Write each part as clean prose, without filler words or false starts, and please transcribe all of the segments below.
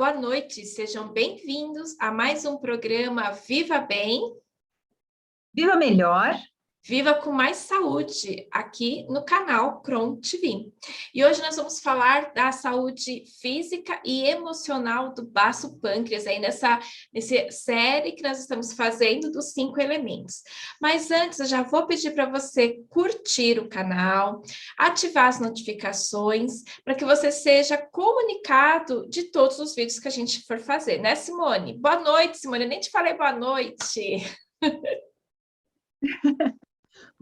boa noite. Sejam bem-vindos a mais um programa Viva Bem, Viva Melhor. Viva com Mais Saúde, aqui no canal Cron TV. E hoje nós vamos falar da saúde física e emocional do baço pâncreas, aí nessa série que nós estamos fazendo dos 5 elementos. Mas antes, eu já vou pedir para você curtir o canal, ativar as notificações, para que você seja comunicado de todos os vídeos que a gente for fazer, né, Simone? Boa noite, Simone. Eu nem te falei boa noite.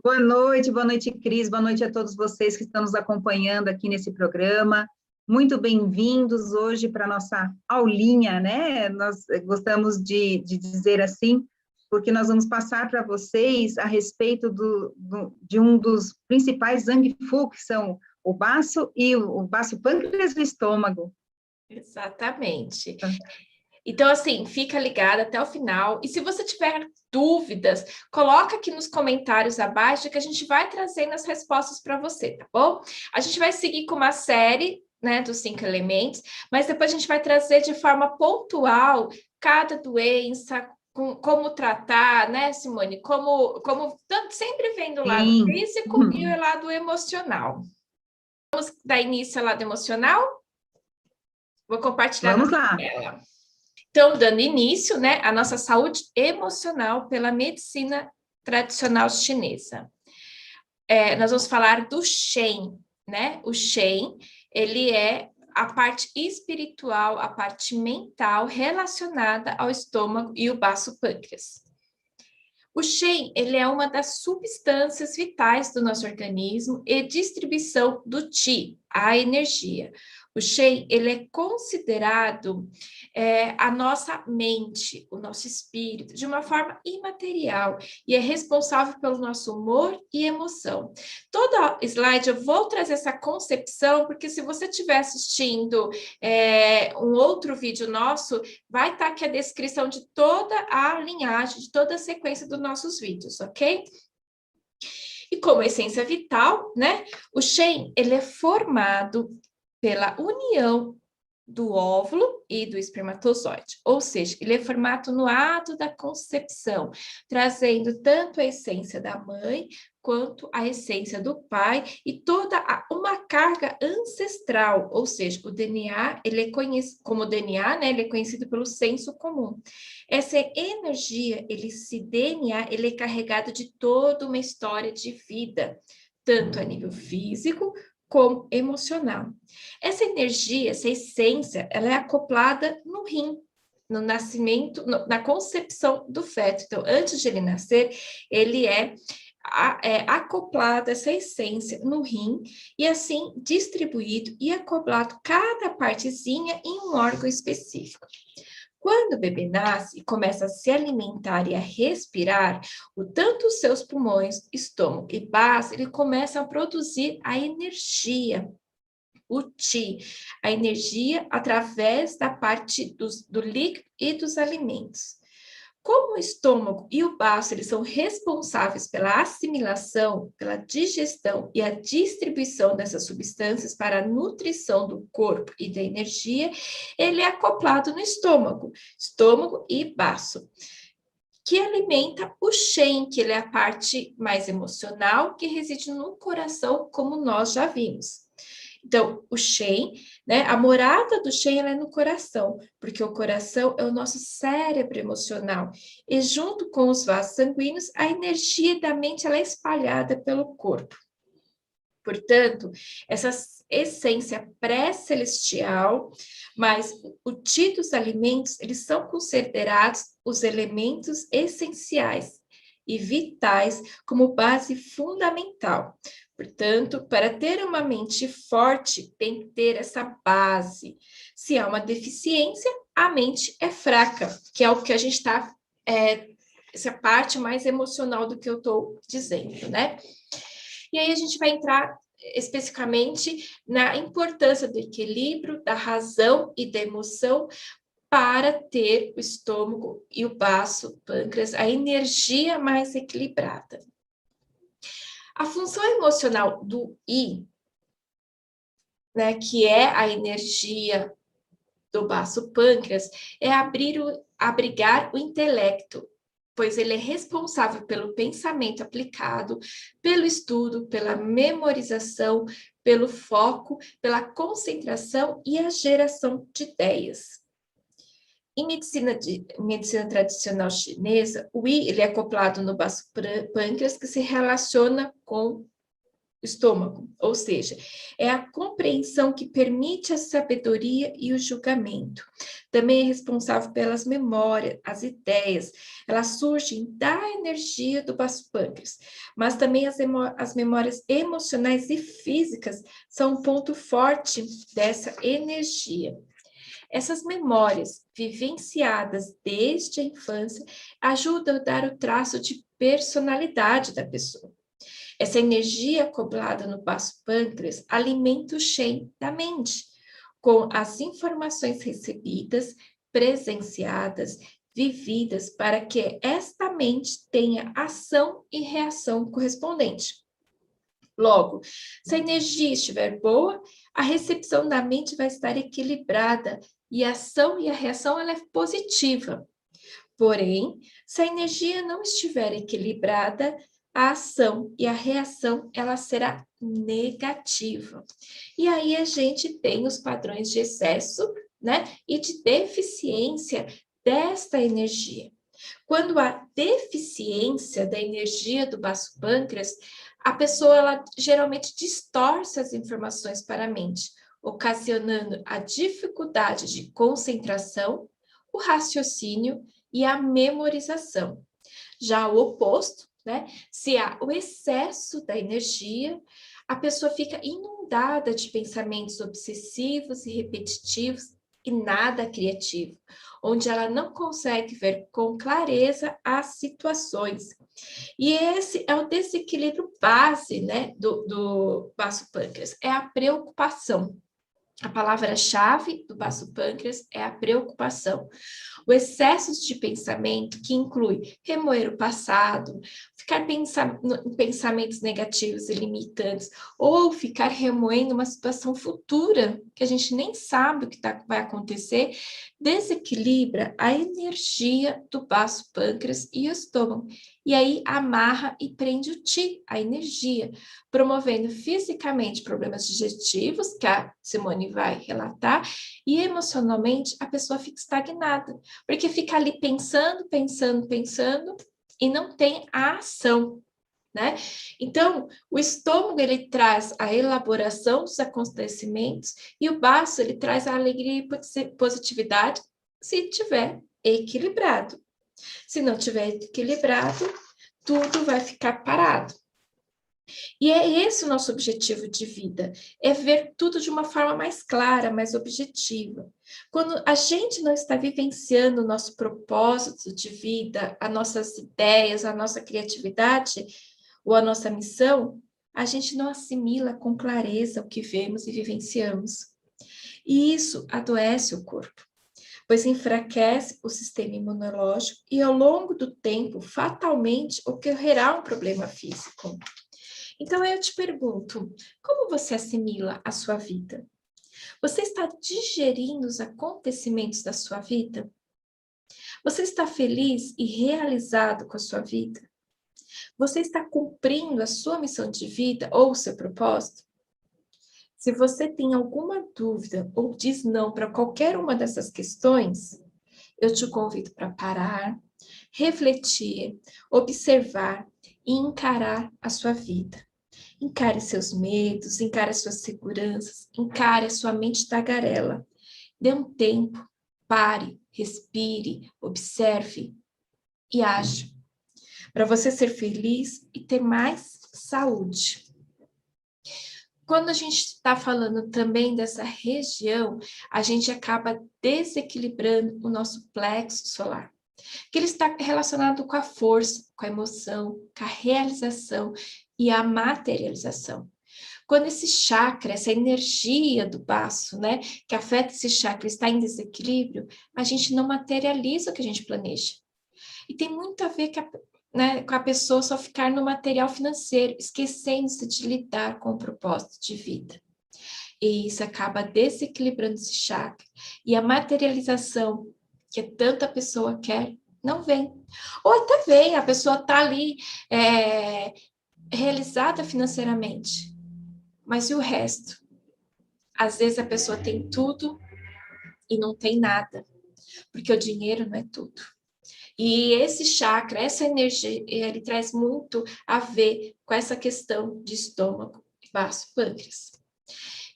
Boa noite, Cris, boa noite a todos vocês que estão nos acompanhando aqui nesse programa. Muito bem-vindos hoje para a nossa aulinha, né? Nós gostamos de dizer assim, porque nós vamos passar para vocês a respeito de um dos principais Zhang-Fu, que são o baço e o baço pâncreas do estômago. Exatamente. Então, assim, fica ligado até o final. E se você tiver dúvidas, coloca aqui nos comentários abaixo que a gente vai trazendo as respostas para você, tá bom? A gente vai seguir com uma série, né, dos 5 elementos, mas depois a gente vai trazer de forma pontual cada doença, como tratar, né, Simone? Como tanto sempre vem do lado Sim. físico e o lado emocional. Vamos dar início ao lado emocional? Vou compartilhar Vamos na lá. tela. Então, dando início, né, à nossa saúde emocional pela medicina tradicional chinesa. Nós vamos falar do Shen, né? O Shen, ele é a parte espiritual, a parte mental relacionada ao estômago e o baço pâncreas. O Shen, ele é uma das substâncias vitais do nosso organismo e distribuição do Qi, a energia. O Shen, ele é considerado a nossa mente, o nosso espírito, de uma forma imaterial e é responsável pelo nosso humor e emoção. Toda slide eu vou trazer essa concepção, porque se você estiver assistindo um outro vídeo nosso, vai estar aqui a descrição de toda a linhagem, de toda a sequência dos nossos vídeos, ok? E como essência vital, né? O Shen, ele é formado pela união do óvulo e do espermatozoide, ou seja, ele é formado no ato da concepção, trazendo tanto a essência da mãe quanto a essência do pai e toda uma carga ancestral, ou seja, o DNA, ele é conhecido como DNA, né? Ele é conhecido pelo senso comum. Essa energia, esse DNA, ele é carregado de toda uma história de vida, tanto a nível físico como emocional. Essa energia, essa essência, ela é acoplada no rim, no nascimento, na concepção do feto. Então, antes de ele nascer, ele é acoplado essa essência no rim e assim distribuído e acoplado cada partezinha em um órgão específico. Quando o bebê nasce e começa a se alimentar e a respirar, tanto os seus pulmões, estômago e baço, ele começa a produzir a energia, o Qi, a energia através da parte do líquido e dos alimentos. Como o estômago e o baço, eles são responsáveis pela assimilação, pela digestão e a distribuição dessas substâncias para a nutrição do corpo e da energia, ele é acoplado no estômago e baço, que alimenta o Shen, que ele é a parte mais emocional, que reside no coração, como nós já vimos. Então, o Shen, né, a morada do Shen ela é no coração, porque o coração é o nosso cérebro emocional. E junto com os vasos sanguíneos, a energia da mente ela é espalhada pelo corpo. Portanto, essa essência pré-celestial, mas o Qi dos alimentos, eles são considerados os elementos essenciais e vitais como base fundamental. Portanto, para ter uma mente forte, tem que ter essa base. Se há uma deficiência, a mente é fraca, que é o que a gente está, essa parte mais emocional do que eu estou dizendo, né? E aí a gente vai entrar especificamente na importância do equilíbrio, da razão e da emoção para ter o estômago e o baço, o pâncreas, a energia mais equilibrada. A função emocional do I, né, que é a energia do baço pâncreas é abrigar o intelecto, pois ele é responsável pelo pensamento aplicado, pelo estudo, pela memorização, pelo foco, pela concentração e a geração de ideias. Em medicina tradicional chinesa, o Yi ele é acoplado no baço pâncreas, que se relaciona com o estômago, ou seja, é a compreensão que permite a sabedoria e o julgamento. Também é responsável pelas memórias, as ideias, elas surgem da energia do baço pâncreas, mas também as memórias emocionais e físicas são um ponto forte dessa energia. Essas memórias vivenciadas desde a infância ajudam a dar o traço de personalidade da pessoa. Essa energia acoplada no baço pâncreas alimenta o Shen da mente, com as informações recebidas, presenciadas, vividas, para que esta mente tenha ação e reação correspondente. Logo, se a energia estiver boa, a recepção da mente vai estar equilibrada e a ação e a reação ela é positiva. Porém, se a energia não estiver equilibrada, a ação e a reação ela será negativa. E aí a gente tem os padrões de excesso, né, e de deficiência desta energia. Quando há deficiência da energia do baço pâncreas, a pessoa ela geralmente distorce as informações para a mente, ocasionando a dificuldade de concentração, o raciocínio e a memorização. Já o oposto, né? Se há o excesso da energia, a pessoa fica inundada de pensamentos obsessivos e repetitivos e nada criativo, onde ela não consegue ver com clareza as situações. E esse é o desequilíbrio base, né, do baço pâncreas, é a preocupação. A palavra-chave do baço pâncreas é a preocupação. O excesso de pensamento, que inclui remoer o passado, ficar em pensamentos negativos e limitantes, ou ficar remoendo uma situação futura, que a gente nem sabe o que vai acontecer, desequilibra a energia do baço pâncreas e o estômago. E aí amarra e prende o Qi, a energia, promovendo fisicamente problemas digestivos, que a Simone vai relatar, e emocionalmente a pessoa fica estagnada, porque fica ali pensando e não tem a ação, né? Então, o estômago ele traz a elaboração dos acontecimentos e o baço ele traz a alegria e positividade se tiver equilibrado. Se não tiver equilibrado, tudo vai ficar parado. E é esse o nosso objetivo de vida, é ver tudo de uma forma mais clara, mais objetiva. Quando a gente não está vivenciando o nosso propósito de vida, as nossas ideias, a nossa criatividade ou a nossa missão, a gente não assimila com clareza o que vemos e vivenciamos. E isso adoece o corpo, pois enfraquece o sistema imunológico e ao longo do tempo, fatalmente, ocorrerá um problema físico. Então, eu te pergunto, como você assimila a sua vida? Você está digerindo os acontecimentos da sua vida? Você está feliz e realizado com a sua vida? Você está cumprindo a sua missão de vida ou o seu propósito? Se você tem alguma dúvida ou diz não para qualquer uma dessas questões, eu te convido para parar, refletir, observar e encarar a sua vida. Encare seus medos, encare suas seguranças, encare a sua mente tagarela. Dê um tempo, pare, respire, observe e aja, para você ser feliz e ter mais saúde. Quando a gente está falando também dessa região, a gente acaba desequilibrando o nosso plexo solar, que ele está relacionado com a força, com a emoção, com a realização e a materialização. Quando esse chakra, essa energia do baço, né, que afeta esse chakra está em desequilíbrio, a gente não materializa o que a gente planeja. E tem muito a ver com a pessoa só ficar no material financeiro, esquecendo-se de lidar com o propósito de vida. E isso acaba desequilibrando esse chakra. E a materialização que tanta pessoa quer, não vem. Ou até vem, a pessoa está ali realizada financeiramente. Mas e o resto? Às vezes a pessoa tem tudo e não tem nada. Porque o dinheiro não é tudo. E esse chakra, essa energia, ele traz muito a ver com essa questão de estômago, baço, pâncreas.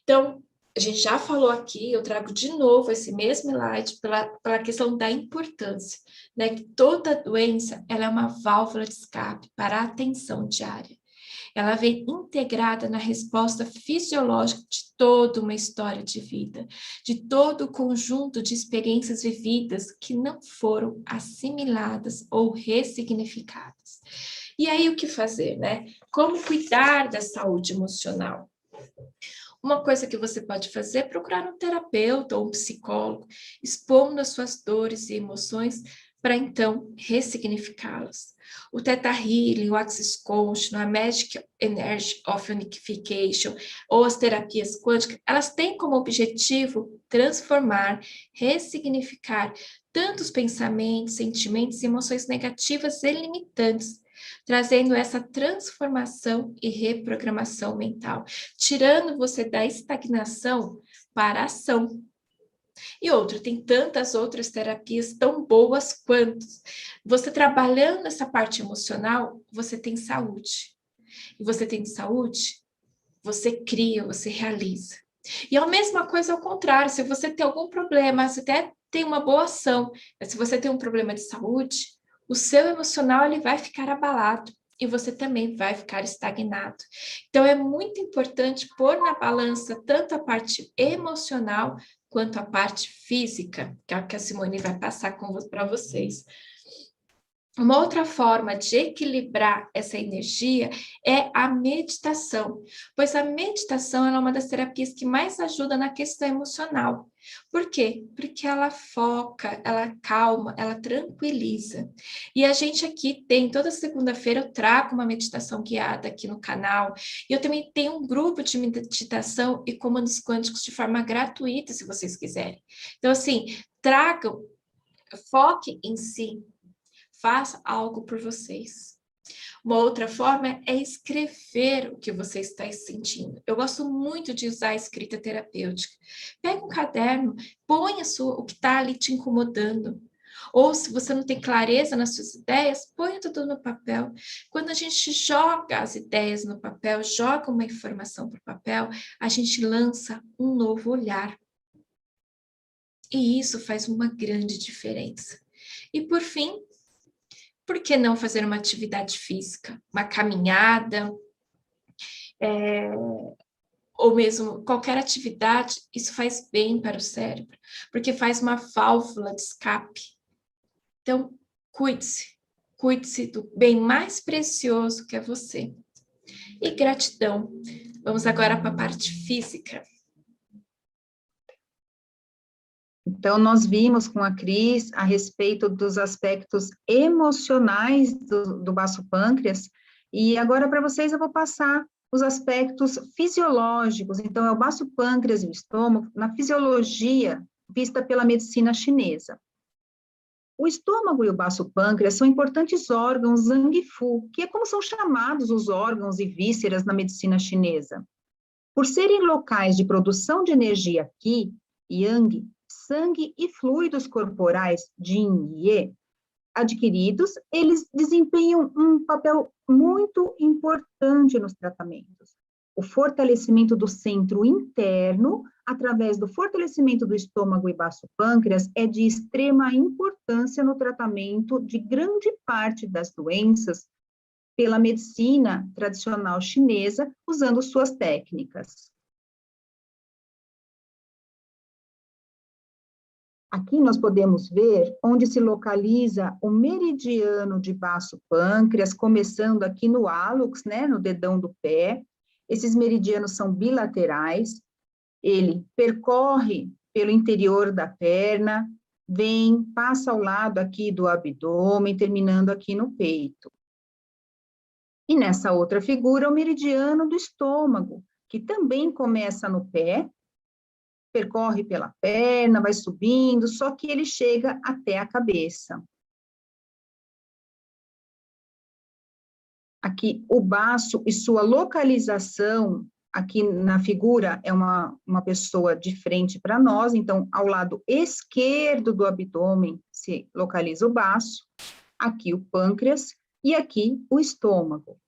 Então, a gente já falou aqui, eu trago de novo esse mesmo slide pela questão da importância, né? Que toda doença, ela é uma válvula de escape para a atenção diária. Ela vem integrada na resposta fisiológica de toda uma história de vida, de todo o conjunto de experiências vividas que não foram assimiladas ou ressignificadas. E aí, o que fazer, né? Como cuidar da saúde emocional? Uma coisa que você pode fazer é procurar um terapeuta ou um psicólogo, expondo as suas dores e emoções para então ressignificá-las. O Theta Healing, o Axis Consciousness, a Magic Energy of Unification ou as terapias quânticas, elas têm como objetivo transformar, ressignificar tantos pensamentos, sentimentos e emoções negativas e limitantes, trazendo essa transformação e reprogramação mental, tirando você da estagnação para a ação. E outra, tem tantas outras terapias tão boas quanto. Você trabalhando essa parte emocional, você tem saúde. E você tem saúde, você cria, você realiza. E a mesma coisa ao contrário, se você tem algum problema, você até tem uma boa ação, mas se você tem um problema de saúde, o seu emocional ele vai ficar abalado e você também vai ficar estagnado. Então é muito importante pôr na balança tanto a parte emocional quanto a parte física, que é o que a Simone vai passar para vocês. Uma outra forma de equilibrar essa energia é a meditação, pois a meditação é uma das terapias que mais ajuda na questão emocional. Por quê? Porque ela foca, ela calma, ela tranquiliza. E a gente aqui tem, toda segunda-feira eu trago uma meditação guiada aqui no canal, e eu também tenho um grupo de meditação e comandos quânticos de forma gratuita, se vocês quiserem. Então, assim, tragam, foque em si, faça algo por vocês. Uma outra forma é escrever o que você está sentindo. Eu gosto muito de usar a escrita terapêutica. Pega um caderno, põe o que está ali te incomodando. Ou se você não tem clareza nas suas ideias, põe tudo no papel. Quando a gente joga as ideias no papel, joga uma informação para o papel, a gente lança um novo olhar. E isso faz uma grande diferença. E por fim, por que não fazer uma atividade física? Uma caminhada, ou mesmo qualquer atividade, isso faz bem para o cérebro, porque faz uma válvula de escape. Então, cuide-se do bem mais precioso que é você. E gratidão. Vamos agora para a parte física. Então, nós vimos com a Cris a respeito dos aspectos emocionais do baço pâncreas, e agora para vocês eu vou passar os aspectos fisiológicos. Então, é o baço pâncreas e o estômago na fisiologia vista pela medicina chinesa. O estômago e o baço pâncreas são importantes órgãos Zangfu, que é como são chamados os órgãos e vísceras na medicina chinesa. Por serem locais de produção de energia Qi, Yang, sangue e fluidos corporais, Jin e Ye, adquiridos, eles desempenham um papel muito importante nos tratamentos. O fortalecimento do centro interno, através do fortalecimento do estômago e baço pâncreas, é de extrema importância no tratamento de grande parte das doenças pela medicina tradicional chinesa, usando suas técnicas. Aqui nós podemos ver onde se localiza o meridiano de baço pâncreas, começando aqui no hálux, né, no dedão do pé. Esses meridianos são bilaterais, ele percorre pelo interior da perna, passa ao lado aqui do abdômen, terminando aqui no peito. E nessa outra figura, o meridiano do estômago, que também começa no pé, percorre pela perna, vai subindo, só que ele chega até a cabeça. Aqui, o baço e sua localização, aqui na figura é uma pessoa de frente para nós, então, ao lado esquerdo do abdômen se localiza o baço, aqui o pâncreas e aqui o estômago.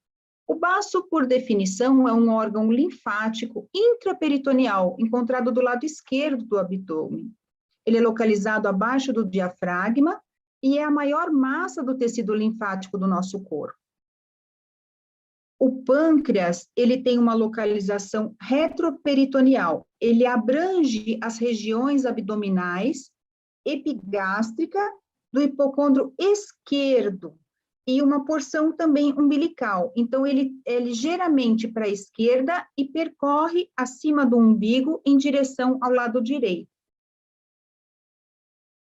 O baço, por definição, é um órgão linfático intraperitoneal, encontrado do lado esquerdo do abdômen. Ele é localizado abaixo do diafragma e é a maior massa do tecido linfático do nosso corpo. O pâncreas, ele tem uma localização retroperitoneal. Ele abrange as regiões abdominais, epigástrica, do hipocôndrio esquerdo, e uma porção também umbilical. Então, ele é ligeiramente para a esquerda e percorre acima do umbigo em direção ao lado direito.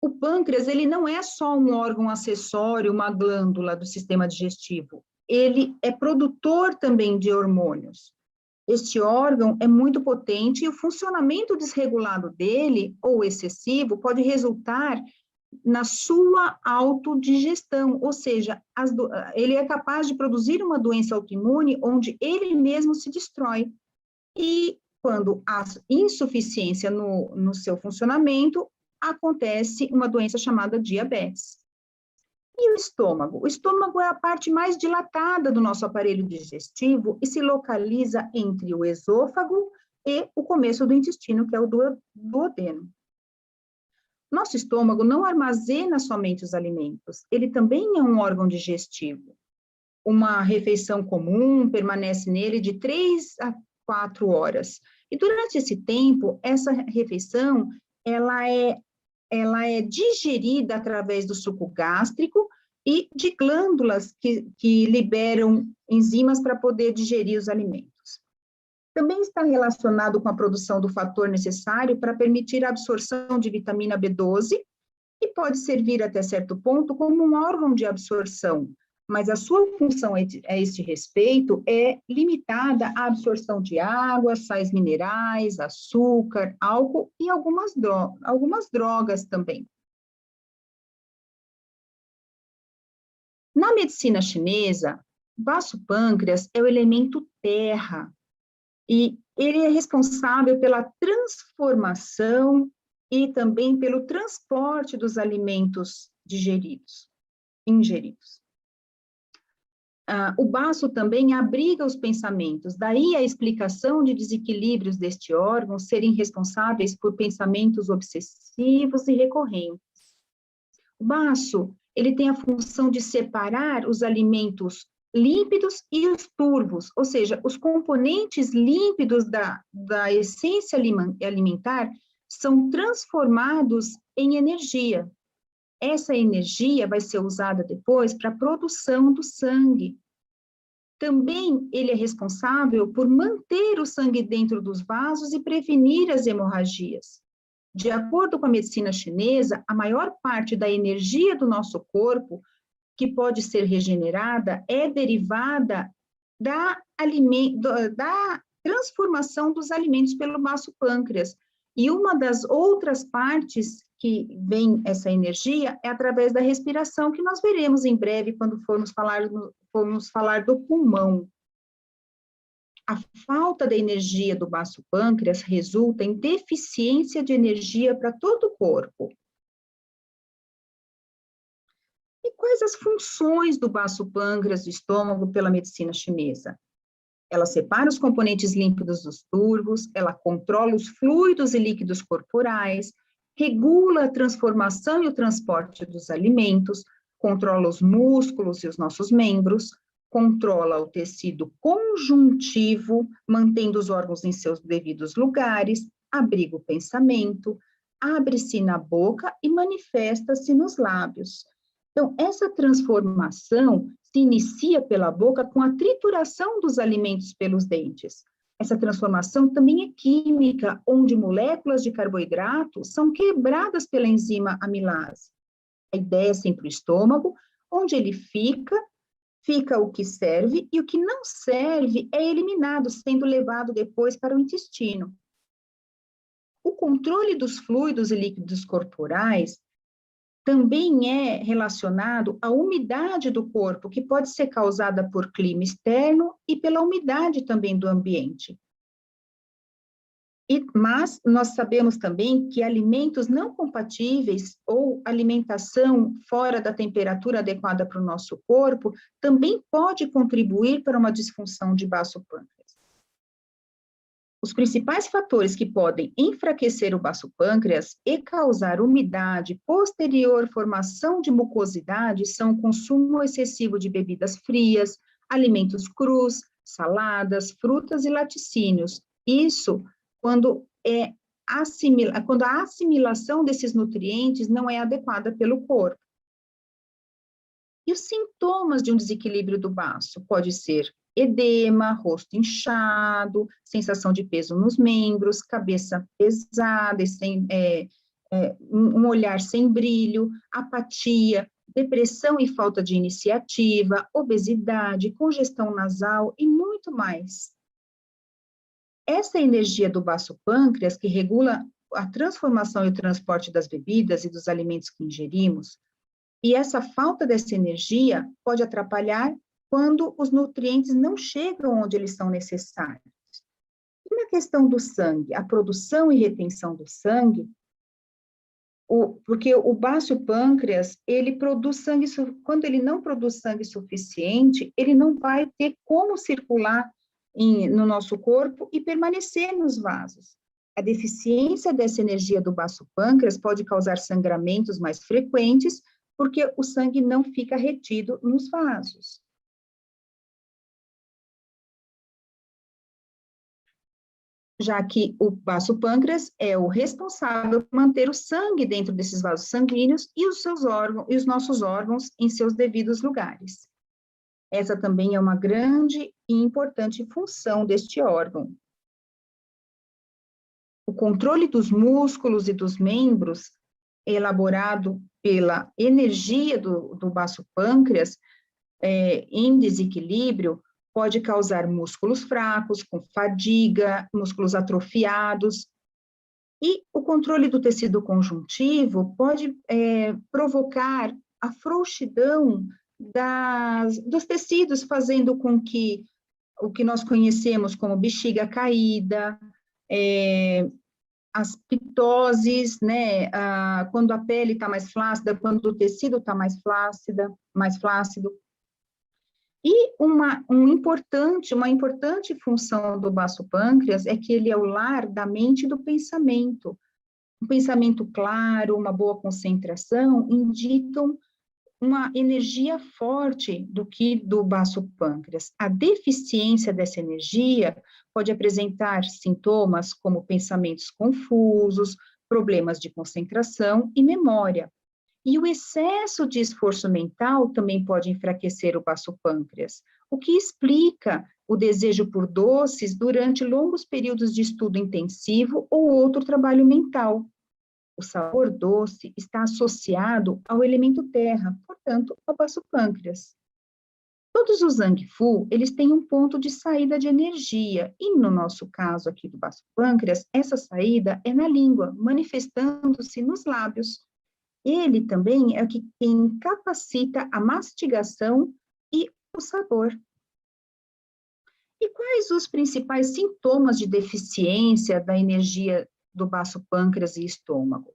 O pâncreas, ele não é só um órgão acessório, uma glândula do sistema digestivo. Ele é produtor também de hormônios. Este órgão é muito potente e o funcionamento desregulado dele, ou excessivo, pode resultar na sua autodigestão, ou seja, ele é capaz de produzir uma doença autoimune onde ele mesmo se destrói. E quando há insuficiência no seu funcionamento, acontece uma doença chamada diabetes. E o estômago? O estômago é a parte mais dilatada do nosso aparelho digestivo e se localiza entre o esôfago e o começo do intestino, que é o duodeno. Nosso estômago não armazena somente os alimentos, ele também é um órgão digestivo. Uma refeição comum permanece nele de 3 a 4 horas. E durante esse tempo, essa refeição, ela é digerida através do suco gástrico e de glândulas que liberam enzimas para poder digerir os alimentos. Também está relacionado com a produção do fator necessário para permitir a absorção de vitamina B12 e pode servir até certo ponto como um órgão de absorção, mas a sua função a este respeito é limitada à absorção de água, sais minerais, açúcar, álcool e algumas drogas também. Na medicina chinesa, o baço-pâncreas é o elemento terra, e ele é responsável pela transformação e também pelo transporte dos alimentos ingeridos. O baço também abriga os pensamentos, daí a explicação de desequilíbrios deste órgão serem responsáveis por pensamentos obsessivos e recorrentes. O baço, ele tem a função de separar os alimentos límpidos e os turvos, ou seja, os componentes límpidos da essência alimentar são transformados em energia. Essa energia vai ser usada depois para a produção do sangue. Também ele é responsável por manter o sangue dentro dos vasos e prevenir as hemorragias. De acordo com a medicina chinesa, a maior parte da energia do nosso corpo que pode ser regenerada é derivada da transformação dos alimentos pelo baço-pâncreas. E uma das outras partes que vem essa energia é através da respiração, que nós veremos em breve quando formos falar do pulmão. A falta da energia do baço-pâncreas resulta em deficiência de energia para todo o corpo. E quais as funções do baço-pâncreas do estômago pela medicina chinesa? Ela separa os componentes límpidos dos turvos, ela controla os fluidos e líquidos corporais, regula a transformação e o transporte dos alimentos, controla os músculos e os nossos membros, controla o tecido conjuntivo, mantendo os órgãos em seus devidos lugares, abriga o pensamento, abre-se na boca e manifesta-se nos lábios. Então, essa transformação se inicia pela boca com a trituração dos alimentos pelos dentes. Essa transformação também é química, onde moléculas de carboidrato são quebradas pela enzima amilase. A ideia é sempre o estômago, onde ele fica o que serve, e o que não serve é eliminado, sendo levado depois para o intestino. O controle dos fluidos e líquidos corporais também é relacionado à umidade do corpo, que pode ser causada por clima externo e pela umidade também do ambiente. Mas nós sabemos também que alimentos não compatíveis ou alimentação fora da temperatura adequada para o nosso corpo também pode contribuir para uma disfunção de baço pâncreas. Os principais fatores que podem enfraquecer o baço pâncreas e causar umidade posterior formação de mucosidade são o consumo excessivo de bebidas frias, alimentos crus, saladas, frutas e laticínios. Isso quando a assimilação desses nutrientes não é adequada pelo corpo. E os sintomas de um desequilíbrio do baço pode ser edema, rosto inchado, sensação de peso nos membros, cabeça pesada, um olhar sem brilho, apatia, depressão e falta de iniciativa, obesidade, congestão nasal e muito mais. Essa energia do baço pâncreas, que regula a transformação e o transporte das bebidas e dos alimentos que ingerimos, e essa falta dessa energia pode atrapalhar quando os nutrientes não chegam onde eles são necessários. E na questão do sangue, a produção e retenção do sangue, porque o baço pâncreas, ele produz sangue, quando ele não produz sangue suficiente, ele não vai ter como circular no nosso corpo e permanecer nos vasos. A deficiência dessa energia do baço pâncreas pode causar sangramentos mais frequentes, porque o sangue não fica retido nos vasos. Já que o baço pâncreas é o responsável por manter o sangue dentro desses vasos sanguíneos e os nossos órgãos em seus devidos lugares. Essa também é uma grande e importante função deste órgão. O controle dos músculos e dos membros, elaborado pela energia do baço pâncreas, em desequilíbrio, pode causar músculos fracos, com fadiga, músculos atrofiados. E o controle do tecido conjuntivo pode provocar a frouxidão dos tecidos, fazendo com que o que nós conhecemos como bexiga caída, as pitoses, né, quando a pele está mais flácida, quando o tecido está mais flácido. E uma importante função do baço pâncreas é que ele é o lar da mente e do pensamento. Um pensamento claro, uma boa concentração, indicam uma energia forte do baço pâncreas. A deficiência dessa energia pode apresentar sintomas como pensamentos confusos, problemas de concentração e memória. E o excesso de esforço mental também pode enfraquecer o baço pâncreas, o que explica o desejo por doces durante longos períodos de estudo intensivo ou outro trabalho mental. O sabor doce está associado ao elemento terra, portanto, ao baço pâncreas. Todos os Zangfu, eles têm um ponto de saída de energia, e no nosso caso aqui do baço pâncreas, essa saída é na língua, manifestando-se nos lábios. Ele também é o que capacita a mastigação e o sabor. E quais os principais sintomas de deficiência da energia do baço pâncreas e estômago?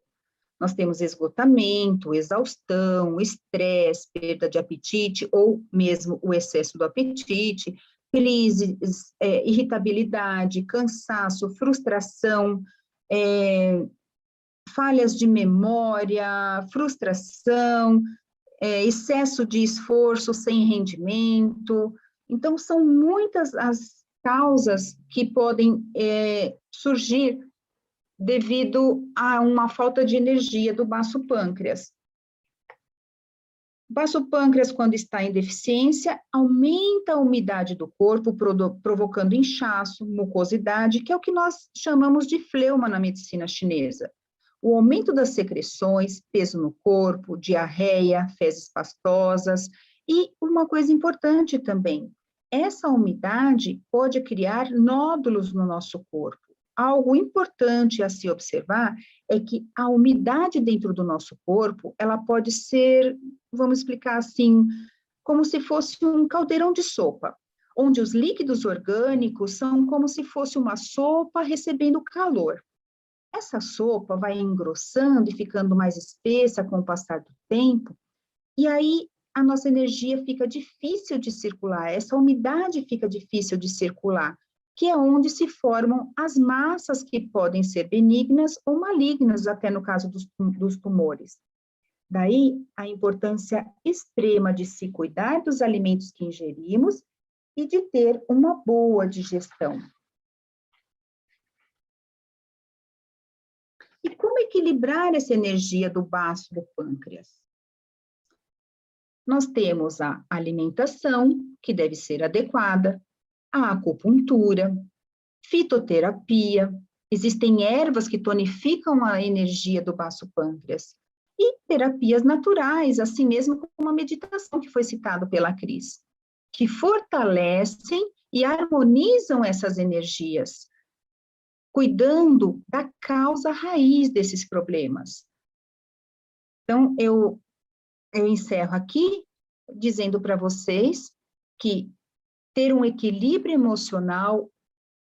Nós temos esgotamento, exaustão, estresse, perda de apetite ou mesmo o excesso do apetite, crises, irritabilidade, cansaço, frustração, falhas de memória, frustração, excesso de esforço sem rendimento. Então, são muitas as causas que podem surgir devido a uma falta de energia do baço pâncreas. O baço pâncreas, quando está em deficiência, aumenta a umidade do corpo, provocando inchaço, mucosidade, que é o que nós chamamos de fleuma na medicina chinesa. O aumento das secreções, peso no corpo, diarreia, fezes pastosas, e uma coisa importante também, essa umidade pode criar nódulos no nosso corpo, algo importante a se observar é que a umidade dentro do nosso corpo, ela pode ser, vamos explicar assim, como se fosse um caldeirão de sopa, onde os líquidos orgânicos são como se fosse uma sopa recebendo calor. Essa sopa vai engrossando e ficando mais espessa com o passar do tempo, e aí a nossa energia fica difícil de circular, essa umidade fica difícil de circular, que é onde se formam as massas que podem ser benignas ou malignas, até no caso dos tumores. Daí, a importância extrema de se cuidar dos alimentos que ingerimos e de ter uma boa digestão. E como equilibrar essa energia do baço do pâncreas? Nós temos a alimentação, que deve ser adequada, a acupuntura, fitoterapia, existem ervas que tonificam a energia do baço pâncreas, e terapias naturais, assim mesmo como a meditação que foi citado pela Cris, que fortalecem e harmonizam essas energias, cuidando da causa raiz desses problemas. Então, eu encerro aqui dizendo para vocês que ter um equilíbrio emocional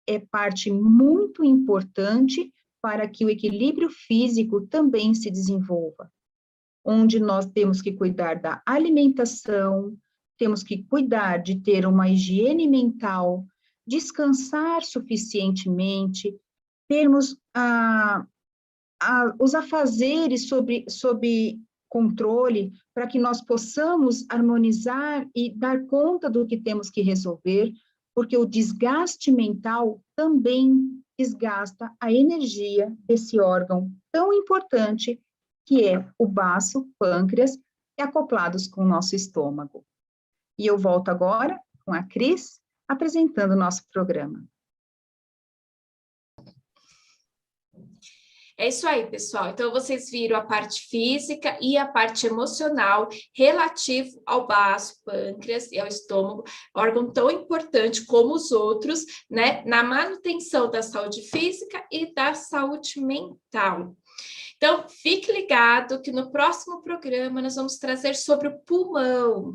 é parte muito importante para que o equilíbrio físico também se desenvolva, onde nós temos que cuidar da alimentação, temos que cuidar de ter uma higiene mental, descansar suficientemente, termos os afazeres sob controle, para que nós possamos harmonizar e dar conta do que temos que resolver, porque o desgaste mental também desgasta a energia desse órgão tão importante, que é o baço, pâncreas, e acoplados com o nosso estômago. E eu volto agora com a Cris, apresentando o nosso programa. É isso aí, pessoal. Então, vocês viram a parte física e a parte emocional relativo ao baço, pâncreas e ao estômago, órgão tão importante como os outros, né, na manutenção da saúde física e da saúde mental. Então, fique ligado que no próximo programa nós vamos trazer sobre o pulmão.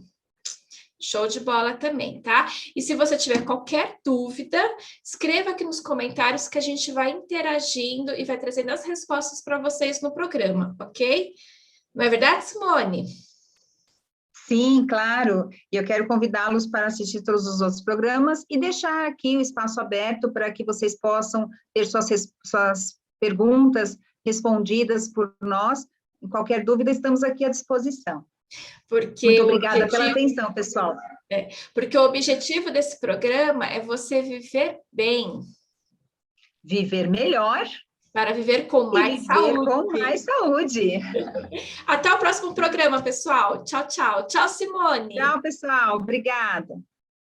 Show de bola também, tá? E se você tiver qualquer dúvida, escreva aqui nos comentários que a gente vai interagindo e vai trazendo as respostas para vocês no programa, ok? Não é verdade, Simone? Sim, claro. E eu quero convidá-los para assistir todos os outros programas e deixar aqui o espaço aberto para que vocês possam ter suas perguntas respondidas por nós. Em qualquer dúvida, estamos aqui à disposição. Muito obrigada pela atenção, pessoal. Porque o objetivo desse programa é você viver bem. Viver melhor. Para viver com mais saúde. Com mais saúde. Até o próximo programa, pessoal. Tchau, tchau. Tchau, Simone. Tchau, pessoal. Obrigada.